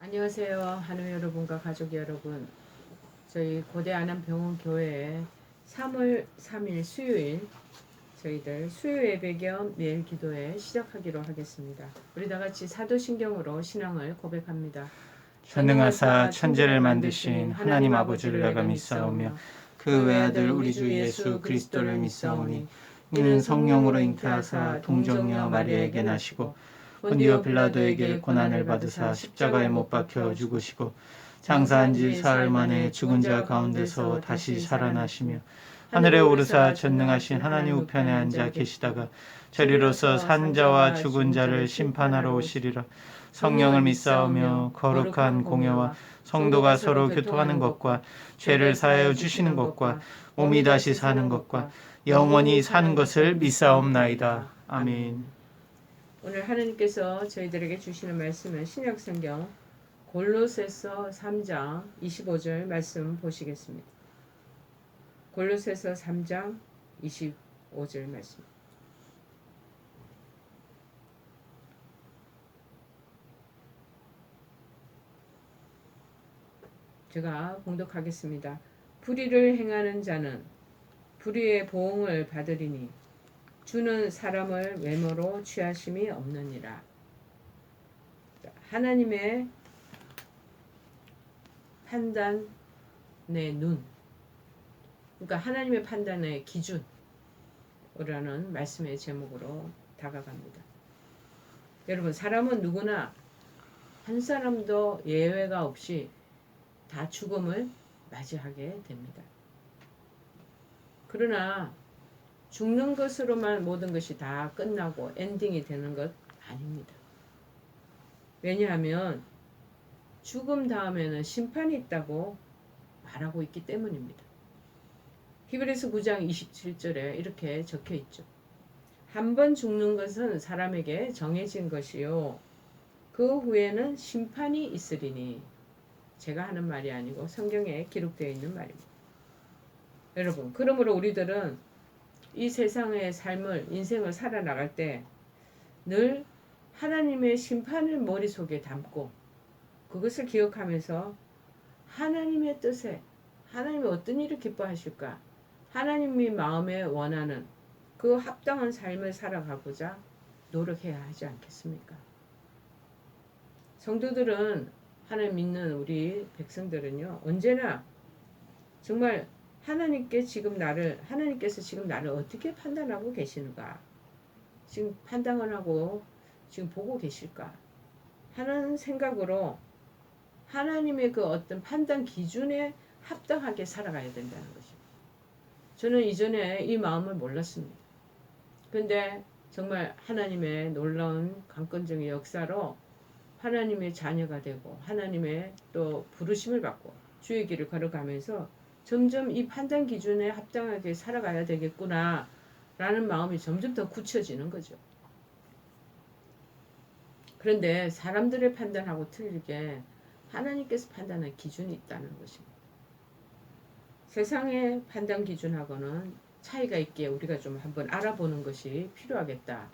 안녕하세요. 하나님 여러분과 가족 여러분. 저희 고대 안암병원 교회에 3월 3일 수요일 저희들 수요 예배 겸 매일 기도회 시작하기로 하겠습니다. 우리 다 같이 사도신경으로 신앙을 고백합니다. 전능하사 천지를 만드신 하나님 아버지를 내가 믿사오며 그 외아들 우리 주 예수 그리스도를 믿사오니 이는 성령으로 잉태하사 동정녀 마리아에게 나시고 본디오 빌라도에게 고난을 받으사 십자가에 못 박혀 죽으시고 장사한 지 사흘 만에 죽은 자 가운데서 다시 살아나시며 하늘에 오르사 전능하신 하나님 우편에 앉아 계시다가 저리로서 산 자와 죽은 자를 심판하러 오시리라. 성령을 믿사오며 거룩한 공예와 성도가 서로 교통하는 것과 죄를 사하여 주시는 것과 몸이 다시 사는 것과 영원히 사는 것을 믿사옵나이다. 아멘. 오늘 하나님께서 저희들에게 주시는 말씀은 신약성경 골로새서 3장 25절 말씀 보시겠습니다. 골로새서 3장 25절 말씀. 제가 봉독하겠습니다. 불의를 행하는 자는 불의의 보응을 받으리니 주는 사람을 외모로 취하심이 없느니라. 하나님의 판단의 눈, 그러니까 하나님의 판단의 기준이라는 말씀의 제목으로 다가갑니다. 여러분, 사람은 누구나 한 사람도 예외가 없이 다 죽음을 맞이하게 됩니다. 그러나 죽는 것으로만 모든 것이 다 끝나고 엔딩이 되는 것 아닙니다. 왜냐하면 죽음 다음에는 심판이 있다고 말하고 있기 때문입니다. 히브리서 9장 27절에 이렇게 적혀 있죠. 한 번 죽는 것은 사람에게 정해진 것이요 그 후에는 심판이 있으리니. 제가 하는 말이 아니고 성경에 기록되어 있는 말입니다. 여러분, 그러므로 우리들은 이 세상의 삶을, 인생을 살아나갈 때 늘 하나님의 심판을 머릿속에 담고 그것을 기억하면서 하나님의 뜻에, 하나님이 어떤 일을 기뻐하실까, 하나님이 마음에 원하는 그 합당한 삶을 살아가고자 노력해야 하지 않겠습니까? 성도들은, 하나님 믿는 우리 백성들은요, 언제나 정말 하나님께서 지금 나를 어떻게 판단하고 계시는가, 지금 판단을 하고 지금 보고 계실까 하는 생각으로 하나님의 그 어떤 판단 기준에 합당하게 살아가야 된다는 것입니다. 저는 이전에 이 마음을 몰랐습니다. 근데 정말 하나님의 놀라운 강권적인 역사로 하나님의 자녀가 되고 하나님의 또 부르심을 받고 주의 길을 걸어가면서 점점 이 판단 기준에 합당하게 살아가야 되겠구나 라는 마음이 점점 더 굳혀지는 거죠. 그런데 사람들의 판단하고 틀리게 하나님께서 판단할 기준이 있다는 것입니다. 세상의 판단 기준하고는 차이가 있기에 우리가 좀 한번 알아보는 것이 필요하겠다.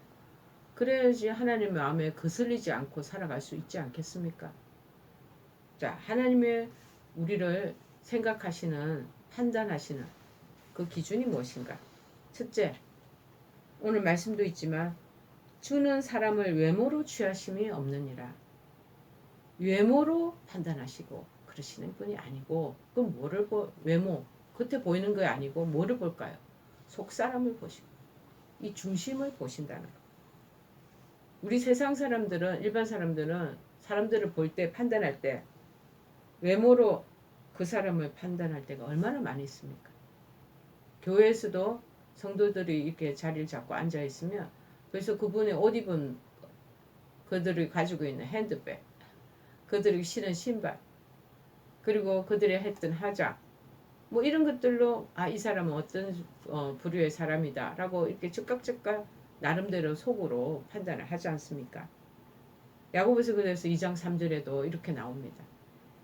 그래야지 하나님의 마음에 거슬리지 않고 살아갈 수 있지 않겠습니까? 자, 하나님의 우리를 생각하시는, 판단하시는 그 기준이 무엇인가? 첫째, 오늘 말씀도 있지만 주는 사람을 외모로 취하심이 없느니라. 외모로 판단하시고 그러시는 분이 아니고, 그럼 외모, 겉에 보이는 게 아니고 뭐를 볼까요? 속 사람을 보시고 이 중심을 보신다는 거. 우리 세상 사람들은, 일반 사람들은 사람들을 볼 때, 판단할 때 외모로 그 사람을 판단할 때가 얼마나 많이 있습니까? 교회에서도 성도들이 이렇게 자리를 잡고 앉아 있으면 그래서 그분의 옷 입은, 그들이 가지고 있는 핸드백, 그들이 신은 신발, 그리고 그들이 했던 화장, 뭐 이런 것들로 이 사람은 어떤 부류의 사람이다 라고 이렇게 즉각 나름대로 속으로 판단을 하지 않습니까? 야고보서 그래서 2장 3절에도 이렇게 나옵니다.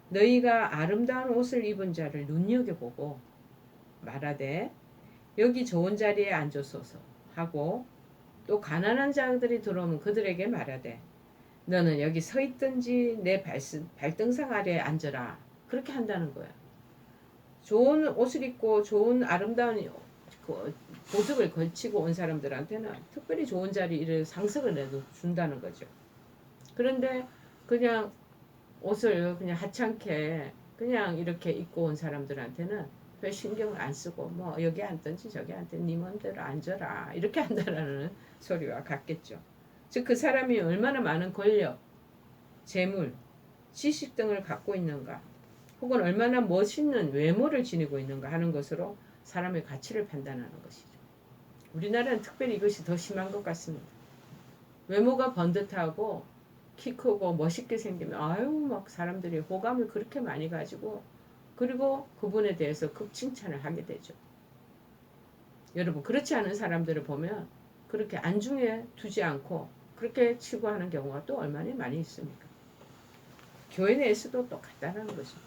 너희가 아름다운 옷을 입은 자를 눈여겨보고 말하되 여기 좋은 자리에 앉으소서 하고, 또 가난한 자들이 들어오면 그들에게 말하되 너는 여기 서 있든지 내 발등상 아래에 앉아라. 그렇게 한다는 거야. 좋은 옷을 입고 좋은 아름다운 보석을 걸치고 온 사람들한테는 특별히 좋은 자리를 상석을 내도 준다는 거죠. 그런데 그냥 옷을 그냥 하찮게 그냥 이렇게 입고 온 사람들한테는 별 신경을 안 쓰고 뭐 여기 앉든지 저기 앉든지 네 맘대로 앉아라 이렇게 한다라는 소리와 같겠죠. 즉 그 사람이 얼마나 많은 권력, 재물, 지식 등을 갖고 있는가 혹은 얼마나 멋있는 외모를 지니고 있는가 하는 것으로 사람의 가치를 판단하는 것이죠. 우리나라는 특별히 이것이 더 심한 것 같습니다. 외모가 번듯하고 키 크고 멋있게 생기면 아유 막 사람들이 호감을 그렇게 많이 가지고 그리고 그분에 대해서 극칭찬을 하게 되죠. 여러분 그렇지 않은 사람들을 보면 그렇게 안중에 두지 않고 그렇게 치부하는 경우가 또 얼마나 많이 있습니까? 교회 내에서도 똑같다는 거죠.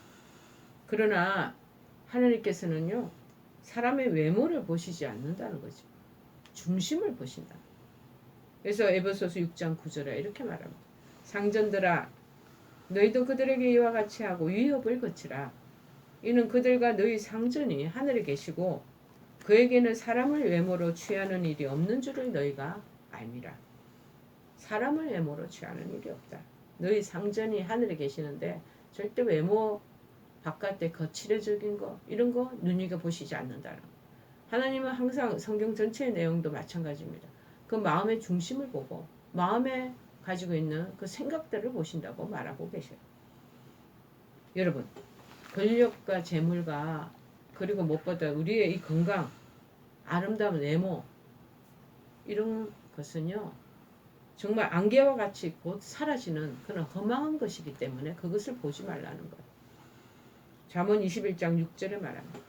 그러나 하나님께서는요 사람의 외모를 보시지 않는다는 거죠. 중심을 보신다. 그래서 에베소서 6장 9절에 이렇게 말합니다. 상전들아 너희도 그들에게 이와 같이 하고 위협을 거치라. 이는 그들과 너희 상전이 하늘에 계시고 그에게는 사람을 외모로 취하는 일이 없는 줄을 너희가 알미라. 사람을 외모로 취하는 일이 없다. 너희 상전이 하늘에 계시는데 절대 외모 바깥에 거칠어적인 거 이런 거 눈여겨보시지 않는다는 거. 하나님은 항상 성경 전체의 내용도 마찬가지입니다. 그 마음의 중심을 보고 마음에 가지고 있는 그 생각들을 보신다고 말하고 계셔요. 여러분 권력과 재물과 그리고 무엇보다 우리의 이 건강 아름다운 외모 이런 것은요 정말 안개와 같이 곧 사라지는 그런 허망한 것이기 때문에 그것을 보지 말라는 거예요. 잠언 21장 6절에 말합니다.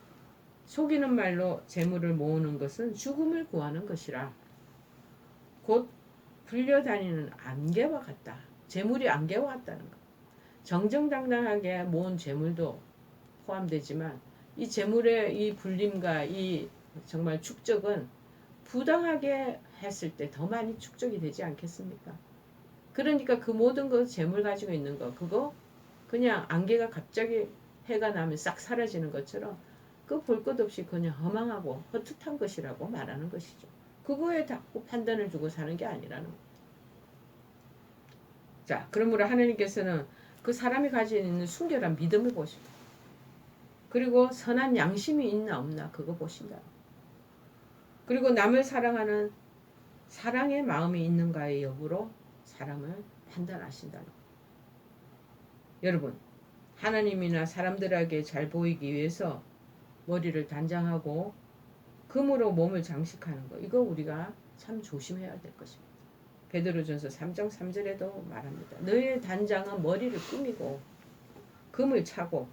속이는 말로 재물을 모으는 것은 죽음을 구하는 것이라 곧 불려다니는 안개와 같다. 재물이 안개와 같다는 것. 정정당당하게 모은 재물도 포함되지만 이 재물의 이 불림과 이 정말 축적은 부당하게 했을 때 더 많이 축적이 되지 않겠습니까? 그러니까 그 모든 것 재물 가지고 있는 거 그거 그냥 안개가 갑자기 해가 나면 싹 사라지는 것처럼 그 볼 것 없이 그냥 허망하고 헛헛한 것이라고 말하는 것이죠. 그거에 자꾸 판단을 주고 사는 게 아니라는 거예요. 자, 그러므로 하나님께서는 그 사람이 가지고 있는 순결한 믿음을 보시고 그리고 선한 양심이 있나 없나 그거 보신다. 그리고 남을 사랑하는 사랑의 마음이 있는가의 여부로 사람을 판단하신다는 거예요. 여러분 하나님이나 사람들에게 잘 보이기 위해서 머리를 단장하고 금으로 몸을 장식하는 거 이거 우리가 참 조심해야 될 것입니다. 베드로전서 3장 3절에도 말합니다. 너의 단장은 머리를 꾸미고 금을 차고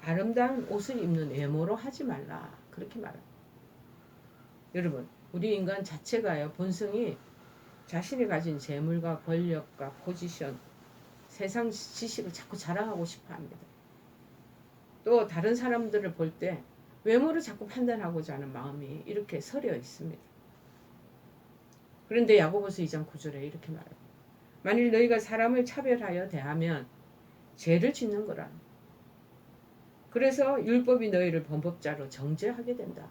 아름다운 옷을 입는 외모로 하지 말라 그렇게 말합니다. 여러분 우리 인간 자체가요 본성이 자신이 가진 재물과 권력과 포지션 세상 지식을 자꾸 자랑하고 싶어 합니다. 또 다른 사람들을 볼 때 외모를 자꾸 판단하고자 하는 마음이 이렇게 서려 있습니다. 그런데 야고보서 2장 9절에 이렇게 말합니다. 만일 너희가 사람을 차별하여 대하면 죄를 짓는 거라. 그래서 율법이 너희를 범법자로 정죄하게 된다.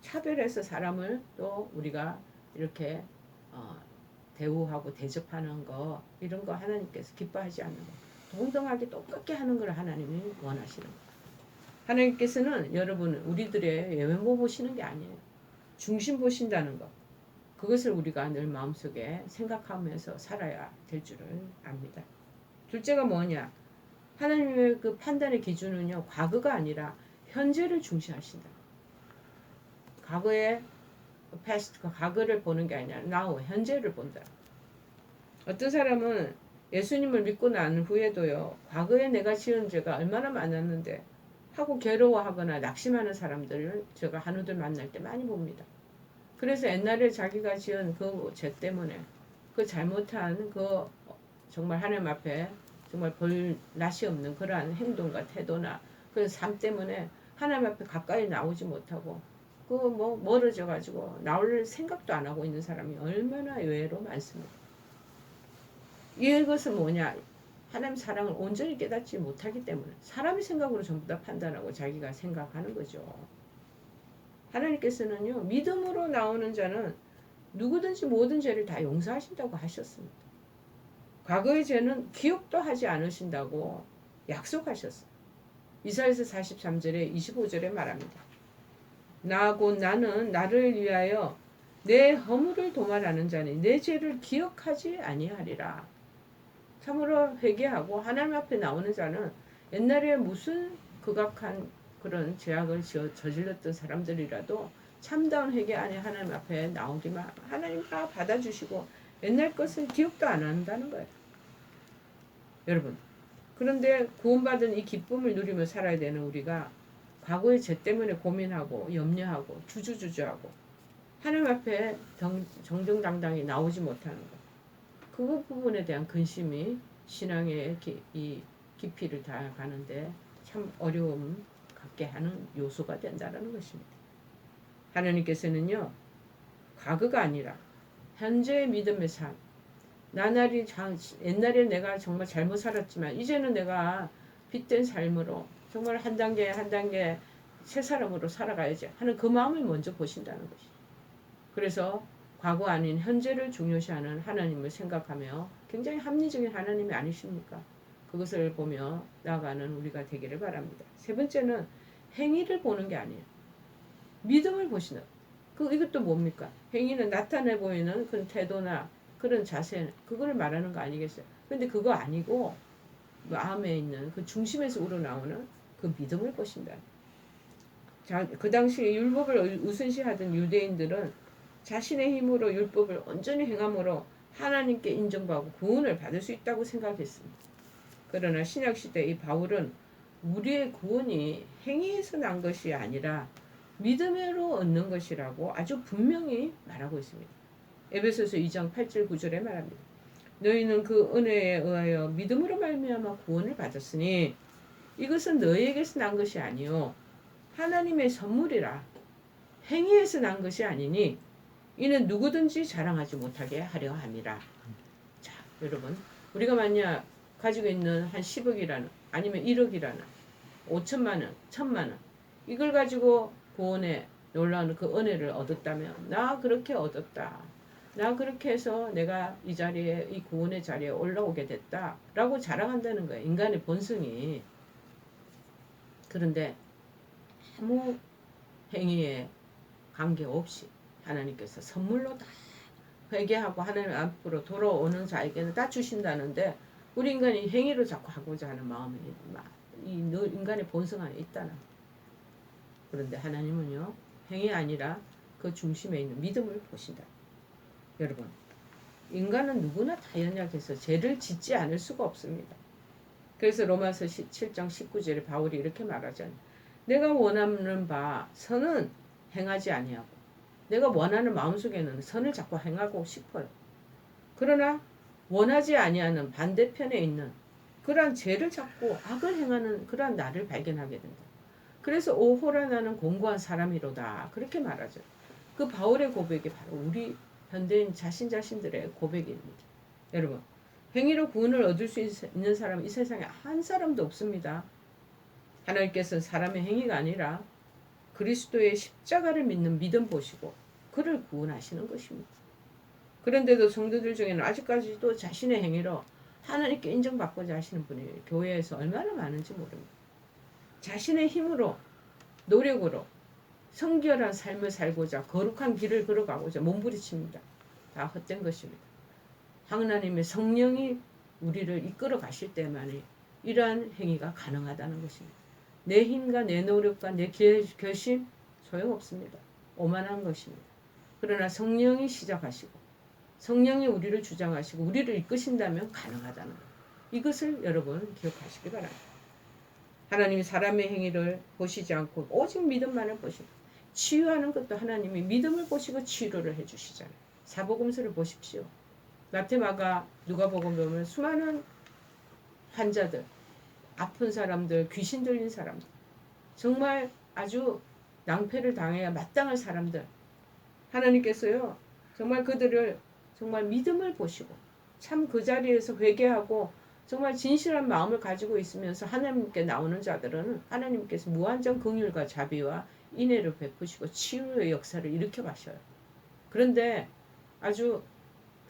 차별해서 사람을 또 우리가 이렇게 대우하고 대접하는 거 이런 거 하나님께서 기뻐하지 않는 거. 동등하게 똑같게 하는 걸 하나님이 원하시는 거예요. 하나님께서는 여러분 우리들의 외모 보시는 게 아니에요. 중심 보신다는 것. 그것을 우리가 늘 마음속에 생각하면서 살아야 될 줄을 압니다. 둘째가 뭐냐? 하나님의 그 판단의 기준은요. 과거가 아니라 현재를 중시하신다. 과거의 past가 과거를 보는 게 아니라 now, 현재를 본다. 어떤 사람은 예수님을 믿고 난 후에도요. 과거에 내가 지은 죄가 얼마나 많았는데 하고 괴로워하거나 낙심하는 사람들을 제가 한우들 만날 때 많이 봅니다. 그래서 옛날에 자기가 지은 그 죄 때문에 그 잘못한 그 정말 하나님 앞에 정말 볼 낯이 없는 그러한 행동과 태도나 그 삶 때문에 하나님 앞에 가까이 나오지 못하고 그 뭐 멀어져 가지고 나올 생각도 안 하고 있는 사람이 얼마나 의외로 많습니다. 이것은 뭐냐? 하나님 사랑을 온전히 깨닫지 못하기 때문에 사람의 생각으로 전부 다 판단하고 자기가 생각하는 거죠. 하나님께서는요, 믿음으로 나오는 자는 누구든지 모든 죄를 다 용서하신다고 하셨습니다. 과거의 죄는 기억도 하지 않으신다고 약속하셨어요. 이사야서 43절에 25절에 말합니다. 나 곧 나는 나를 위하여 내 허물을 도말하는 자니 내 죄를 기억하지 아니하리라. 참으로 회개하고 하나님 앞에 나오는 자는 옛날에 무슨 극악한 그런 죄악을 저질렀던 사람들이라도 참다운 회개 안에 하나님 앞에 나오기만 하나님 다 받아주시고 옛날 것을 기억도 안 한다는 거예요. 여러분, 그런데 구원받은 이 기쁨을 누리며 살아야 되는 우리가 과거의 죄 때문에 고민하고 염려하고 주저주저하고 하나님 앞에 정정당당히 나오지 못하는 것. 그 부분에 대한 근심이 신앙의 이 깊이를 다가는데 참 어려움 갖게 하는 요소가 된다는 것입니다. 하나님께서는요, 과거가 아니라 현재의 믿음의 삶, 나날이 옛날에 내가 정말 잘못 살았지만 이제는 내가 빛된 삶으로 정말 한 단계 한 단계 새 사람으로 살아가야지 하는 그 마음을 먼저 보신다는 것이죠. 그래서 과거 아닌 현재를 중요시하는 하나님을 생각하며 굉장히 합리적인 하나님이 아니십니까? 그것을 보며 나아가는 우리가 되기를 바랍니다. 세 번째는 행위를 보는 게 아니에요. 믿음을 보시는. 이것도 뭡니까? 행위는 나타내 보이는 그런 태도나 그런 자세, 그걸 말하는 거 아니겠어요? 근데 그거 아니고 마음에 있는 그 중심에서 우러나오는 그 믿음을 보신다. 자, 그 당시 율법을 우선시하던 유대인들은 자신의 힘으로 율법을 온전히 행함으로 하나님께 인정받고 구원을 받을 수 있다고 생각했습니다. 그러나 신약시대 이 바울은 우리의 구원이 행위에서 난 것이 아니라 믿음으로 얻는 것이라고 아주 분명히 말하고 있습니다. 에베소서 2장 8절 9절에 말합니다. 너희는 그 은혜에 의하여 믿음으로 말미암아 구원을 받았으니 이것은 너희에게서 난 것이 아니요 하나님의 선물이라. 행위에서 난 것이 아니니 이는 누구든지 자랑하지 못하게 하려 함이라. 자, 여러분, 우리가 만약 가지고 있는 한 10억이라는 아니면 1억이라는 5천만 원, 1,000만 원 이걸 가지고 구원에 놀라운 그 은혜를 얻었다면 나 그렇게 얻었다. 나 그렇게 해서 내가 이 자리에 이 구원의 자리에 올라오게 됐다라고 자랑한다는 거예요. 인간의 본성이. 그런데 아무 행위에 관계없이 하나님께서 선물로 다 회개하고 하나님 앞으로 돌아오는 자에게는 다 주신다는데 우리 인간이 행위로 자꾸 하고자 하는 마음이 이 인간의 본성 안에 있다는. 그런데 하나님은요, 행위 아니라 그 중심에 있는 믿음을 보신다. 여러분, 인간은 누구나 다 연약해서 죄를 짓지 않을 수가 없습니다. 그래서 로마서 7장 19절에 바울이 이렇게 말하잖아요. 내가 원하는 바 선은 행하지 아니하고 내가 원하는 마음속에는 선을 자꾸 행하고 싶어요. 그러나 원하지 아니하는 반대편에 있는 그러한 죄를 자꾸 악을 행하는 그러한 나를 발견하게 된다. 그래서 오호라 나는 공고한 사람이로다. 그렇게 말하죠. 그 바울의 고백이 바로 우리 현대인 자신들의 고백입니다. 여러분, 행위로 구원을 얻을 수 있는 사람은 이 세상에 한 사람도 없습니다. 하나님께서는 사람의 행위가 아니라 그리스도의 십자가를 믿는 믿음 보시고 그를 구원하시는 것입니다. 그런데도 성도들 중에는 아직까지도 자신의 행위로 하나님께 인정받고자 하시는 분이 교회에서 얼마나 많은지 모릅니다. 자신의 힘으로 노력으로 성결한 삶을 살고자 거룩한 길을 걸어가고자 몸부리칩니다. 다 헛된 것입니다. 하나님의 성령이 우리를 이끌어 가실 때만이 이러한 행위가 가능하다는 것입니다. 내 힘과 내 노력과 내 결심 소용없습니다. 오만한 것입니다. 그러나 성령이 시작하시고 성령이 우리를 주장하시고 우리를 이끄신다면 가능하다는 것. 이것을 여러분 기억하시기 바랍니다. 하나님이 사람의 행위를 보시지 않고 오직 믿음만을 보시고 치유하는 것도 하나님이 믿음을 보시고 치유를 해주시잖아요. 사복음서를 보십시오. 마태마가 누가복음 보면 수많은 환자들, 아픈 사람들, 귀신 들린 사람들, 정말 아주 낭패를 당해야 마땅한 사람들, 하나님께서요 정말 그들을 정말 믿음을 보시고 참 그 자리에서 회개하고 정말 진실한 마음을 가지고 있으면서 하나님께 나오는 자들은 하나님께서 무한정 긍휼과 자비와 인애를 베푸시고 치유의 역사를 일으켜 가셔요. 그런데 아주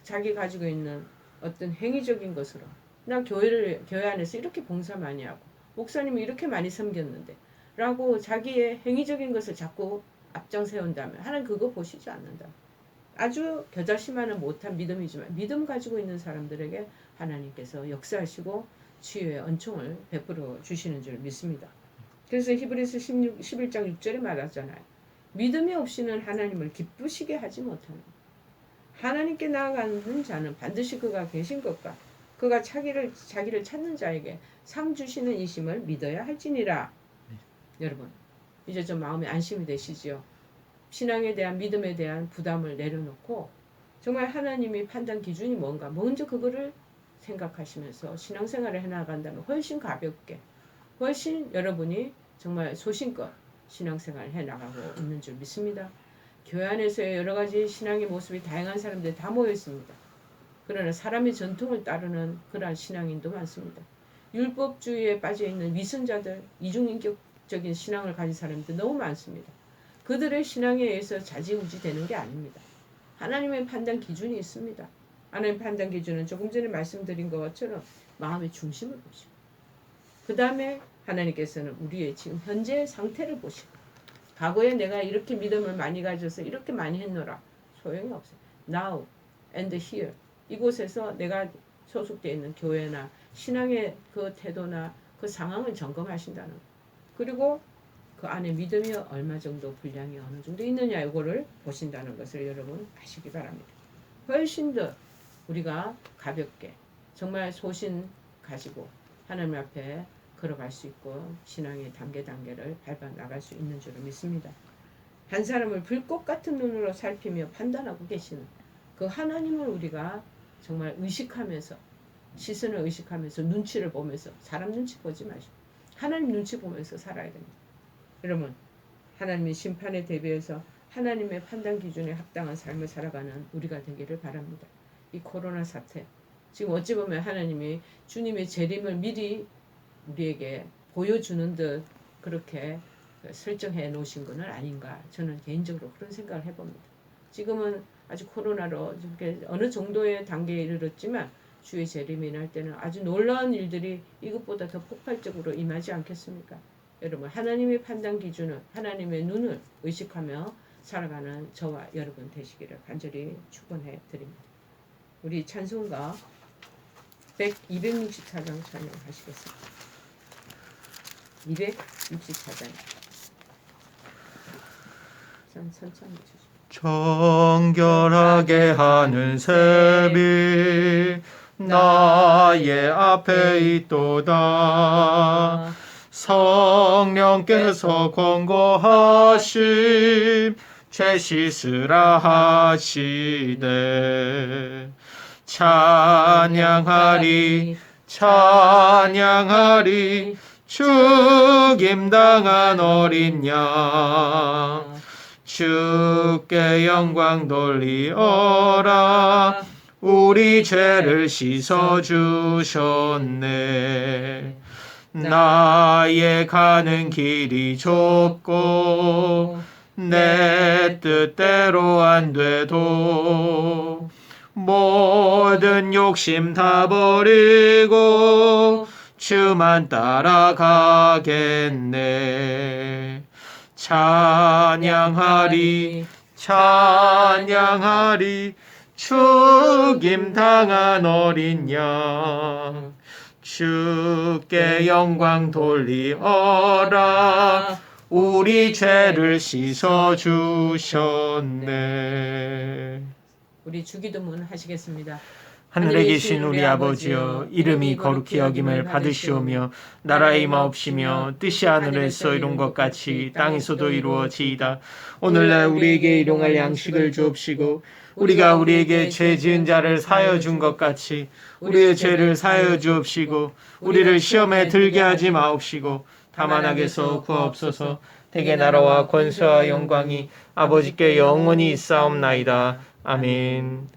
자기 가지고 있는 어떤 행위적인 것으로 나 교회 안에서 이렇게 봉사 많이 하고 목사님이 이렇게 많이 섬겼는데 라고 자기의 행위적인 것을 자꾸 앞장 세운다면 하나님 그거 보시지 않는다. 아주 겨자씨만은 못한 믿음이지만 믿음 가지고 있는 사람들에게 하나님께서 역사하시고 치유의 은총을 베풀어 주시는 줄 믿습니다. 그래서 히브리서 11장 6절에 말하잖아요. 믿음이 없이는 하나님을 기쁘시게 하지 못하는 하나님께 나아가는 자는 반드시 그가 계신 것과 그가 자기를 찾는 자에게 상 주시는 이심을 믿어야 할지니라. 여러분 이제 좀 마음에 안심이 되시죠? 신앙에 대한 믿음에 대한 부담을 내려놓고 정말 하나님이 판단 기준이 뭔가 먼저 그거를 생각하시면서 신앙생활을 해나간다면 훨씬 가볍게 훨씬 여러분이 정말 소신껏 신앙생활을 해나가고 있는 줄 믿습니다. 교회 안에서의 여러 가지 신앙의 모습이 다양한 사람들이 다 모여 있습니다. 그러나 사람의 전통을 따르는 그러한 신앙인도 많습니다. 율법주의에 빠져있는 위선자들, 이중인격적인 신앙을 가진 사람들 너무 많습니다. 그들의 신앙에 의해서 좌지우지 되는 게 아닙니다. 하나님의 판단 기준이 있습니다. 하나님의 판단 기준은 조금 전에 말씀드린 것처럼 마음의 중심을 보시고 그 다음에 하나님께서는 우리의 지금 현재의 상태를 보시고 과거에 내가 이렇게 믿음을 많이 가져서 이렇게 많이 했노라 소용이 없어요. Now and here 이곳에서 내가 소속되어 있는 교회나 신앙의 그 태도나 그 상황을 점검하신다는 것. 그리고 그 안에 믿음이 얼마 정도 분량이 어느 정도 있느냐 이거를 보신다는 것을 여러분 아시기 바랍니다. 훨씬 더 우리가 가볍게 정말 소신 가지고 하나님 앞에 걸어갈 수 있고 신앙의 단계를 밟아 나갈 수 있는 줄을 믿습니다. 한 사람을 불꽃 같은 눈으로 살피며 판단하고 계시는 그 하나님을 우리가 정말 의식하면서 시선을 의식하면서 눈치를 보면서 사람 눈치 보지 마시고 하나님 눈치 보면서 살아야 됩니다. 여러분 하나님의 심판에 대비해서 하나님의 판단 기준에 합당한 삶을 살아가는 우리가 되기를 바랍니다. 이 코로나 사태 지금 어찌 보면 하나님이 주님의 재림을 미리 우리에게 보여주는 듯 그렇게 설정해 놓으신 것은 아닌가 저는 개인적으로 그런 생각을 해봅니다. 지금은 아직 코로나로 어느 정도의 단계에 이르렀지만 주의 재림이 임할 때는 아주 놀라운 일들이 이것보다 더 폭발적으로 임하지 않겠습니까? 여러분 하나님의 판단 기준은 하나님의 눈을 의식하며 살아가는 저와 여러분 되시기를 간절히 축원해 드립니다. 우리 찬송가 264장 찬양하시겠습니다. 264장 천천히 해주시죠. 정결하게 하는 셈이 나의 앞에 있도다. 성령께서 권고하심 죄 씻으라 하시네. 찬양하리 찬양하리 죽임당한 어린 양 주께 영광 돌리어라. 우리 죄를 씻어주셨네. 나의 가는 길이 좁고 내 뜻대로 안 돼도 모든 욕심 다 버리고 주만 따라가겠네. 찬양하리 찬양하리 죽임 당한 어린 양 주께 영광 돌리어라. 우리 죄를 씻어주셨네. 우리 주기도문 하시겠습니다. 하늘에 계신 우리 아버지여, 이름이 거룩히 여김을 받으시오며 나라의 임하옵시며 뜻이 하늘에서 이룬 것 같이 땅에서도 이루어지이다. 오늘날 우리에게 일용할 양식을 주옵시고 우리가 우리에게 죄 지은 자를 사하여 준 것 같이 우리의 죄를 사하여 주옵시고 우리를 시험에 들게 하지 마옵시고 다만 악에서 구하옵소서. 대개 나라와 권세와 영광이 아버지께 영원히 있사옵나이다. 아멘.